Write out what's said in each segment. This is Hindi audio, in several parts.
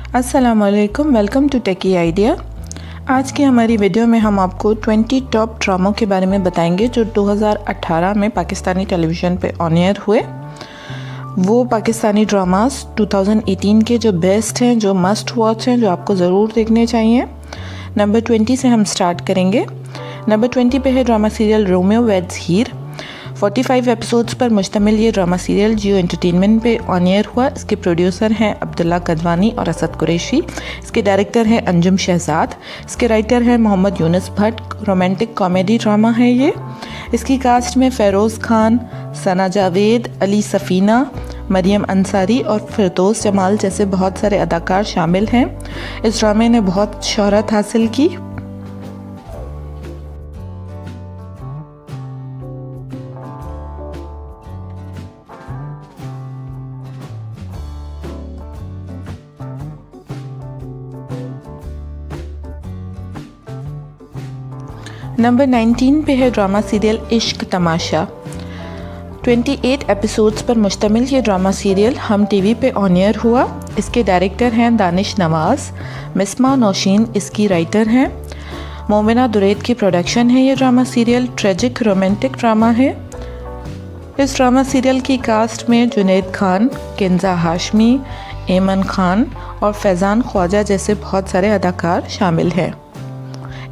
अस्सलाम वालेकुम, वेलकम टू टेकी आइडिया। आज की हमारी वीडियो में हम आपको 20 टॉप ड्रामों के बारे में बताएंगे जो 2018 में पाकिस्तानी टेलीविज़न पे ऑन एयर हुए। वो पाकिस्तानी ड्रामास 2018 के जो बेस्ट हैं, जो मस्ट वॉच हैं, जो आपको ज़रूर देखने चाहिए। नंबर 20 से हम स्टार्ट करेंगे। नंबर 20 पे है ड्रामा सीरियल रोमियो वेड्स हीर। 45 एपिसोड्स पर मुश्तमिल ये ड्रामा सीरियल जियो एंटरटेनमेंट पे ऑन एयर हुआ। इसके प्रोड्यूसर हैं अब्दुल्ला कदवानी और असद कुरैशी। इसके डायरेक्टर हैं अंजुम शहजाद। इसके राइटर हैं Mohammad Yunus Bhatt. Romantic comedy drama है ये। इसकी कास्ट में फ़ेरोज़ खान, सना जावेद, अली सफ़ीना, मरियम अंसारी और फिरदौस जमाल जैसे बहुत सारे अदाकार शामिल हैं। इस ड्रामे ने बहुत शोहरत हासिल की। नंबर 19 पे है ड्रामा सीरियल इश्क तमाशा। 28 एपिसोड्स पर मुश्तमिल ये ड्रामा सीरियल हम टीवी पे ऑन एयर हुआ। इसके डायरेक्टर हैं दानिश नवाज़। मिसमा नौशीन इसकी राइटर हैं। मोमिना दुरैद की प्रोडक्शन है। ये drama serial tragic romantic drama है। इस ड्रामा सीरियल की कास्ट में जुनैद खान, किंजा हाशमी, एमन खान और फैज़ान ख्वाजा जैसे बहुत सारे अदाकार शामिल हैं।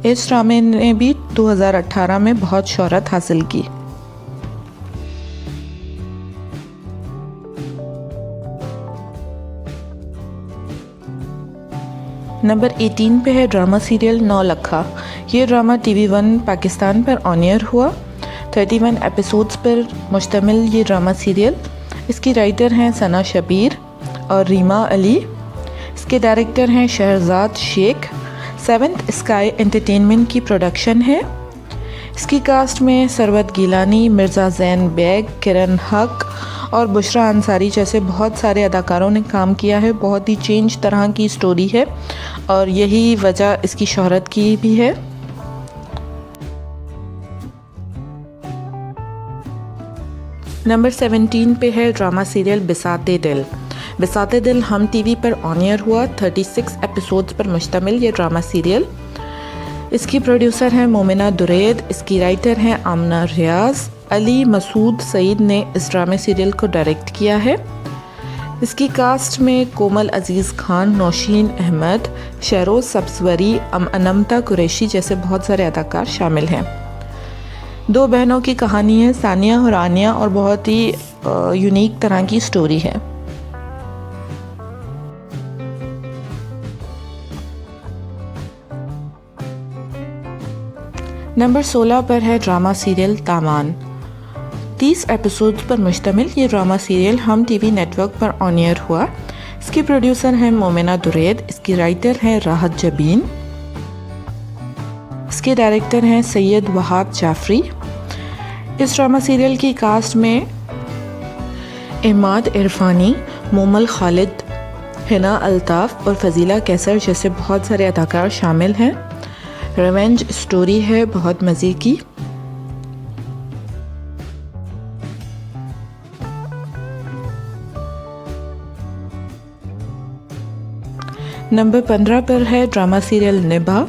इस ड्रामे ने भी 2018 में बहुत शोहरत हासिल की। नंबर 18 पे है ड्रामा सीरियल नौलखा। ये ड्रामा टीवी 1 पाकिस्तान पर ऑन एयर हुआ। 31 एपिसोड्स पर मुश्तमिल ये ड्रामा सीरियल। इसकी राइटर हैं सना शबीर और रीमा अली। इसके डायरेक्टर हैं Shehrzad Sheikh. 7th sky entertainment की प्रोडक्शन है। इसकी कास्ट में सरवत गिलानी, मिर्ज़ा ज़ैन बेग, किरण हक और बुशरा अंसारी जैसे बहुत सारे अदाकारों ने काम किया है। बहुत ही चेंज तरह की स्टोरी है और यही वजह इसकी शोहरत की भी है। नंबर 17 पे है ड्रामा सीरियल बिसाते दिल। बिसाते दिल हम टीवी पर ऑन एयर हुआ। 36 एपिसोड्स पर मुश्तमिल ये ड्रामा सीरियल। इसकी प्रोड्यूसर हैं मोमिना दुरैद। इसकी राइटर हैं आमना रियाज। अली मसूद सईद ने इस ड्रामा सीरियल को डायरेक्ट किया है। इसकी कास्ट में कोमल अजीज़ खान, नौशीन अहमद, शहरोज़ सब्सवरी, अनमता कुरैशी जैसे बहुत सारे अदाकार शामिल हैं। दो बहनों की कहानी है, सानिया और आनिया, और बहुत ही यूनिक तरह की स्टोरी है। नंबर 16 पर है ड्रामा सीरियल तामान। 30 एपिसोड्स पर मुश्तमिल ये ड्रामा सीरियल हम टीवी नेटवर्क पर ऑन एयर हुआ। इसके प्रोड्यूसर हैं मोमिना दुरैद। इसकी राइटर हैं राहत जबीन। इसके डायरेक्टर हैं सैयद वहाब जाफरी। इस ड्रामा सीरियल की कास्ट में इमाद इरफानी, मोमल खालिद, हिना अल्ताफ़ और फजीला कैसर जैसे बहुत सारे अदाकार शामिल हैं। रिवेंज स्टोरी है बहुत मज़े की। नंबर 15 पर है ड्रामा सीरियल निभा।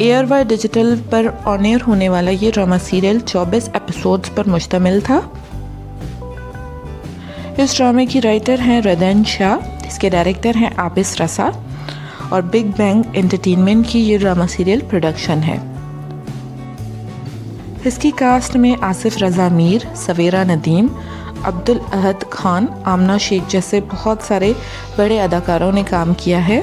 ARY डिजिटल पर ऑन एयर होने वाला ये ड्रामा सीरियल 24 एपिसोड्स पर मुश्तमिल था। इस ड्रामे की राइटर हैं रदन शाह। इसके डायरेक्टर हैं आबिस रसा और बिग बैंग एंटरटेनमेंट की ये ड्रामा सीरियल प्रोडक्शन है। इसकी कास्ट में आसिफ रज़ा मीर, सवेरा नदीम, अब्दुल अहद खान, आमना शेख जैसे बहुत सारे बड़े अदाकारों ने काम किया है।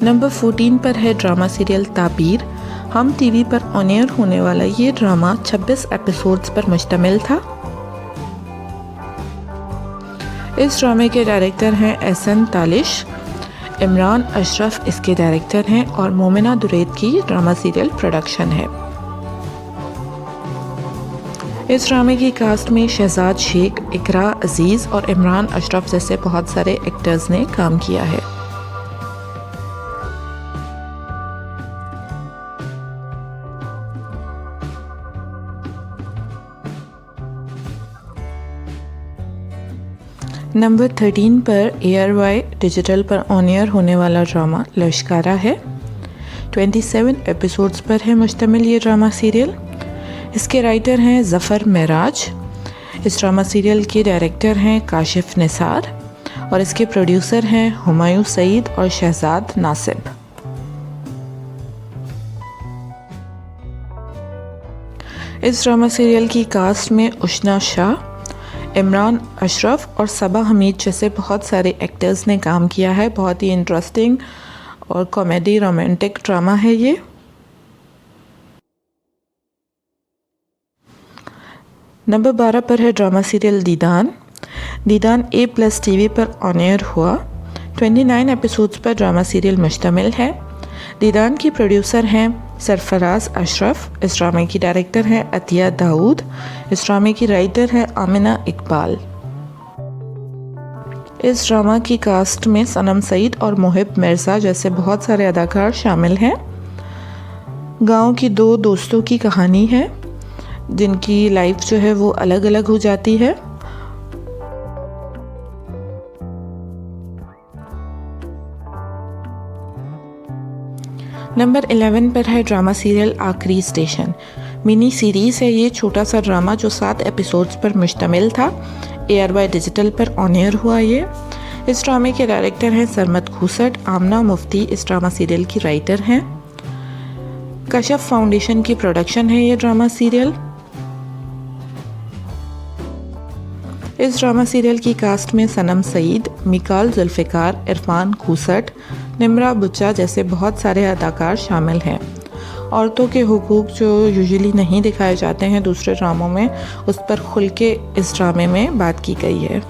नंबर 14 पर है ड्रामा सीरियल ताबीर। हम टीवी पर ऑन एयर होने वाला ये ड्रामा 26 एपिसोड्स पर मुश्तमिल था। इस ड्रामे के डायरेक्टर हैं एहसन तालिश। इमरान अशरफ इसके डायरेक्टर हैं और मोमिना दुरैद की ड्रामा सीरियल प्रोडक्शन है। इस ड्रामे की कास्ट में शहजाद शेख, इकरा अजीज़ और इमरान अशरफ जैसे बहुत सारे एक्टर्स ने काम किया है। नंबर 13 पर ARY डिजिटल पर ऑन एयर होने वाला ड्रामा लश्कारा है। 27 एपिसोड्स पर है मुश्तमिल ये ड्रामा सीरियल। इसके राइटर हैं ज़फ़र मेराज। इस ड्रामा सीरियल के डायरेक्टर हैं काशिफ निसार और इसके प्रोड्यूसर हैं हुमायूं सईद और शहजाद नासिब। इस ड्रामा सीरियल की कास्ट में उशना शाह, इमरान अशरफ और सबा हमीद जैसे बहुत सारे एक्टर्स ने काम किया है। बहुत ही इंटरेस्टिंग और कॉमेडी रोमांटिक ड्रामा है ये। नंबर 12 पर है drama serial Didan. Didan A+ TV पर ऑन एयर हुआ। 29 एपिसोड्स पर ड्रामा सीरियल मुश्तमिल है। दीदान की प्रोड्यूसर हैं सरफराज अशरफ। इस ड्रामे की डायरेक्टर हैं अतिया दाऊद। इस ड्रामे की राइटर हैं आमिना इकबाल। इस ड्रामा की कास्ट में सनम सईद और मोहिब मिर्ज़ा जैसे बहुत सारे अदाकार शामिल हैं। गांव की दो दोस्तों की कहानी है जिनकी लाइफ जो है वो अलग अलग हो जाती है। नंबर 11 पर है ड्रामा सीरियल आखिरी स्टेशन। मिनी सीरीज़ है ये, छोटा सा ड्रामा जो 7 एपिसोड्स पर मुश्तमिल था। ARY डिजिटल पर ऑन एयर हुआ ये। इस ड्रामे के डायरेक्टर हैं सरमत खूसट। आमना मुफ्ती इस ड्रामा सीरियल की राइटर हैं। कशफ फाउंडेशन की प्रोडक्शन है ये ड्रामा सीरियल। इस ड्रामा सीरियल की कास्ट में सनम सईद, मिकाल जुल्फ़िकार, इरफान खूसट, निम्रा बुच्चा जैसे बहुत सारे अदाकार शामिल हैं। औरतों के हुकूक जो यूजुअली नहीं दिखाए जाते हैं दूसरे ड्रामों में, उस पर खुल के इस ड्रामे में बात की गई है।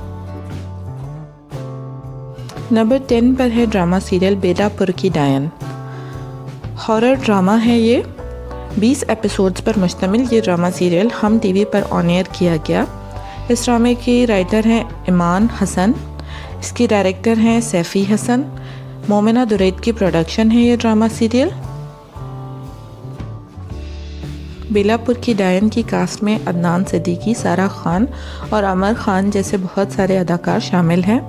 नंबर 10 पर है ड्रामा सीरियल बेलापुर की डायन। हॉरर ड्रामा है ये। 20 एपिसोड्स पर मुश्तमिल ये ड्रामा सीरियल हम TV पर ऑन एयर किया गया। इस ड्रामे की राइटर हैं ईमान हसन। इसकी डायरेक्टर हैं सैफ़ी हसन। मोमिना दुरैद की प्रोडक्शन है ये ड्रामा सीरियल। बेलापुर की डायन की कास्ट में अदनान सिद्दीकी, सारा खान और अमर खान जैसे बहुत सारे अदाकार शामिल हैं।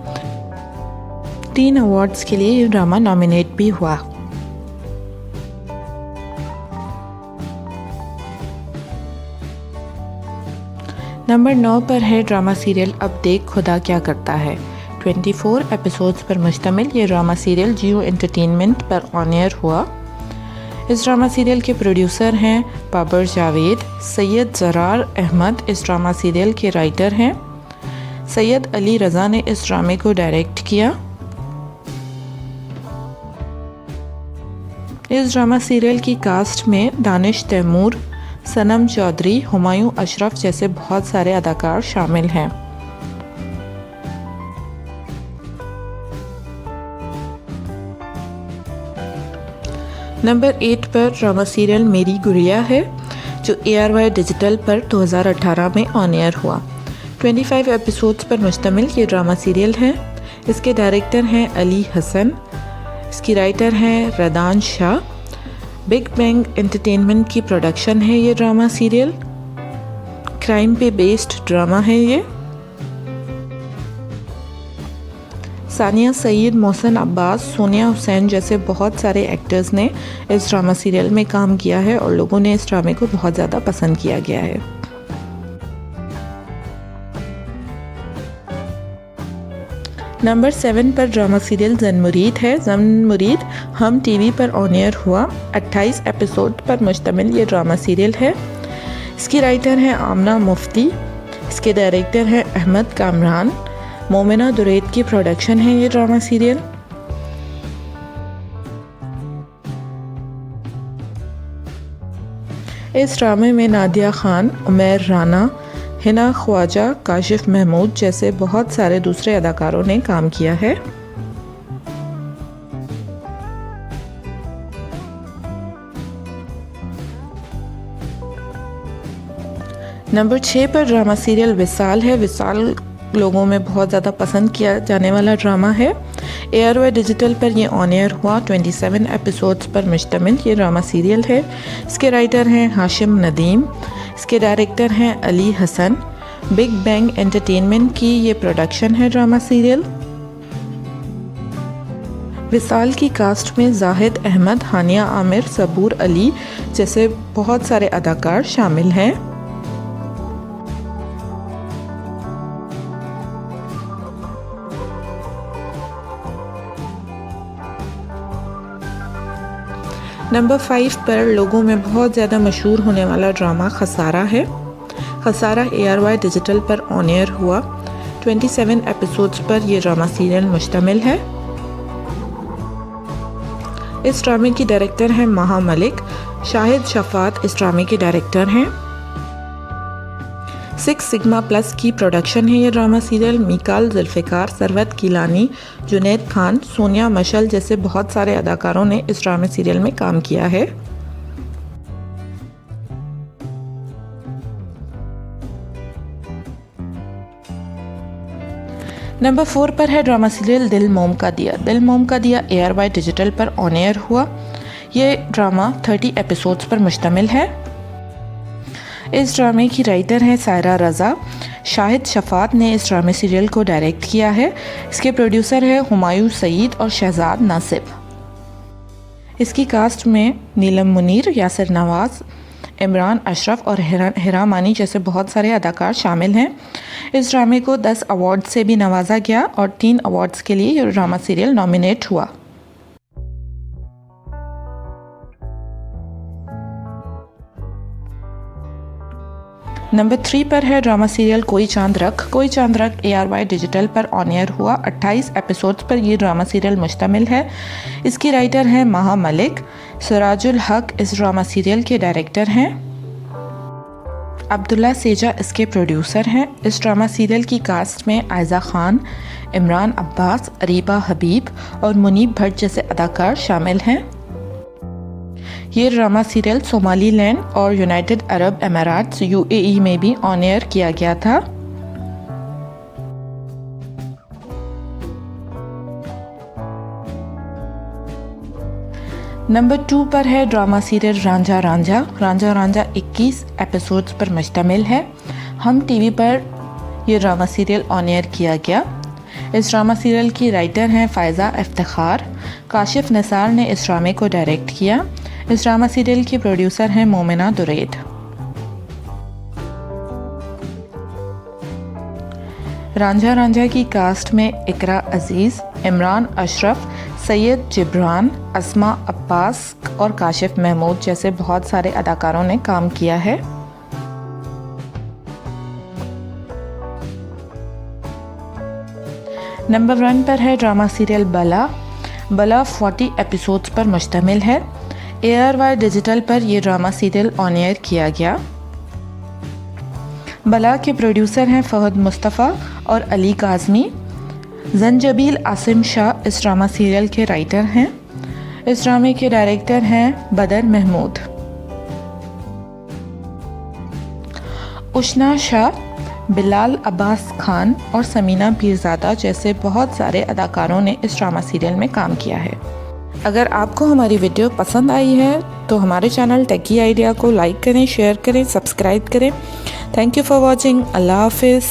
3 अवार्ड्स के लिए ये ड्रामा नॉमिनेट भी हुआ। नंबर 9 पर है ड्रामा सीरियल अब देख खुदा क्या करता है। 24 एपिसोड्स पर मुश्तमिल ये ड्रामा सीरियल जियो एंटरटेनमेंट पर ऑन एयर हुआ। इस ड्रामा सीरियल के प्रोड्यूसर हैं बाबर जावेद। सैयद ज़रार अहमद इस ड्रामा सीरियल के राइटर हैं। सैयद अली रज़ा ने इस ड्रामे को डायरेक्ट किया। इस ड्रामा सीरियल की कास्ट में दानिश तैमूर, सनम चौधरी, हुमायूं अशरफ जैसे बहुत सारे अदाकार शामिल हैं। नंबर 8 पर ड्रामा सीरियल मेरी गुड़िया है जो ARY डिजिटल पर 2018 में ऑन एयर हुआ। 25 एपिसोड्स पर मुश्तमिल ये ड्रामा सीरियल है। इसके डायरेक्टर हैं अली हसन। इसकी राइटर हैं रदान शाह। बिग बैंग एंटरटेनमेंट की प्रोडक्शन है ये ड्रामा सीरियल। क्राइम पे बेस्ड ड्रामा है ये। सानिया सईद, मोहसिन अब्बास, सोनिया हुसैन जैसे बहुत सारे एक्टर्स ने इस ड्रामा सीरियल में काम किया है और लोगों ने इस ड्रामे को बहुत ज़्यादा पसंद किया गया है। नंबर 7 पर ड्रामा सीरियल जन मुरीद है। जन मुरीद हम TV पर ऑन एयर हुआ। 28 एपिसोड पर मुश्तमिल ये ड्रामा सीरियल है। इसकी राइटर हैं आमना मुफ्ती। इसके डायरेक्टर हैं अहमद कामरान। मोमिना दुरैद की प्रोडक्शन है ये ड्रामा सीरियल। इस ड्रामे में नादिया खान, उमैर राना, हिना ख्वाजा, काशिफ महमूद जैसे बहुत सारे दूसरे अदाकारों ने काम किया है। नंबर 6 पर ड्रामा सीरियल विसाल है। विसाल लोगों में बहुत ज़्यादा पसंद किया जाने वाला ड्रामा है। ARY डिजिटल पर ये ऑन एयर हुआ। 27 एपिसोड्स पर मुश्तमिल ये ड्रामा सीरियल है। इसके राइटर हैं हाशिम नदीम। इसके डायरेक्टर हैं Ali Hasan. Big bang entertainment की ये प्रोडक्शन है ड्रामा सीरियल। विसाल की कास्ट में जाहिद अहमद, हानिया आमिर, सबूर अली जैसे बहुत सारे अदाकार शामिल हैं। नंबर 5 पर लोगों में बहुत ज़्यादा मशहूर होने वाला ड्रामा खसारा है। खसारा ARY डिजिटल पर ऑन एयर हुआ। 27 एपिसोड्स पर यह ड्रामा सीरियल मुश्तमिल है। इस ड्रामे की डायरेक्टर हैं महा मलिक। शाहिद शफात इस ड्रामे के डायरेक्टर हैं। 6 सिग्मा प्लस की प्रोडक्शन है ये ड्रामा सीरियल। मीकाल, जुल्फ़िकार, सरवत कीलानी, जुनैद खान, सोनिया मशल जैसे बहुत सारे अदाकारों ने इस ड्रामा सीरियल में काम किया है। नंबर 4 पर है ड्रामा सीरियल दिल मोम का दिया। दिल मोम का दिया ARY डिजिटल पर ऑन एयर हुआ। ये ड्रामा 30 एपिसोड्स पर मुश्तमिल है। इस ड्रामे की राइटर हैं सायरा रज़ा। शाहिद शफात ने इस ड्रामे सीरियल को डायरेक्ट किया है। इसके प्रोड्यूसर हैं हुमायूं सईद और शहजाद नासिब। इसकी कास्ट में नीलम मुनीर, यासिर नवाज, इमरान अशरफ और हिरा मानी जैसे बहुत सारे अदाकार शामिल हैं। इस ड्रामे को 10 अवार्ड से भी नवाजा गया और 3 अवार्ड्स के लिए ये ड्रामा सीरियल नॉमिनेट हुआ। नंबर 3 पर है ड्रामा सीरियल कोई चांद रख। कोई चांद रख ARY डिजिटल पर ऑन एयर हुआ। 28 एपिसोड्स पर ये ड्रामा सीरियल मुश्तमिल है। इसकी राइटर हैं महा मलिक। सिराजुल हक इस ड्रामा सीरियल के डायरेक्टर हैं। अब्दुल्ला सेजा इसके प्रोड्यूसर हैं। इस ड्रामा सीरियल की कास्ट में आयज़ा खान, इमरान अब्बास, अरीबा हबीब और मुनीब भट्ट जैसे अदाकार शामिल हैं। ये ड्रामा सीरियल सोमालीलैंड और यूनाइटेड अरब अमीरात UAE में भी ऑन एयर किया गया था। नंबर 2 पर है drama serial Ranjha Ranjha. Ranjha Ranjha 21 episodes पर मुश्तमिल है। हम टीवी पर यह ड्रामा सीरियल ऑन एयर किया गया। इस ड्रामा सीरियल की राइटर हैं फ़ायज़ा इफ्तिखार। काशिफ निसार ने इस ड्रामे को डायरेक्ट किया। इस ड्रामा सीरियल की प्रोड्यूसर हैं मोमिना दुरैद। रांझा रांझा की कास्ट में इकरा अजीज़, इमरान अशरफ, सैयद जिब्रान, अस्मा अब्बास और काशिफ महमूद जैसे बहुत सारे अदाकारों ने काम किया है। नंबर 1 पर है ड्रामा सीरियल बला। बला 40 एपिसोड्स पर मुश्तमिल है। ARY डिजिटल पर यह ड्रामा सीरियल ऑन एयर किया गया। बला के प्रोड्यूसर हैं फहद मुस्तफ़ा और अली काज़मी। जंजबील आसिम शाह इस ड्रामा सीरियल के राइटर हैं। इस ड्रामे के डायरेक्टर हैं बदर महमूद। उशना शाह, बिलाल अब्बास खान और समीना पीरज़ादा जैसे बहुत सारे अदाकारों ने इस ड्रामा सीरियल में काम किया है। अगर आपको हमारी वीडियो पसंद आई है तो हमारे चैनल टेकी आइडिया को लाइक करें, शेयर करें, सब्सक्राइब करें। Thank you for watching. अल्लाह हाफिज़।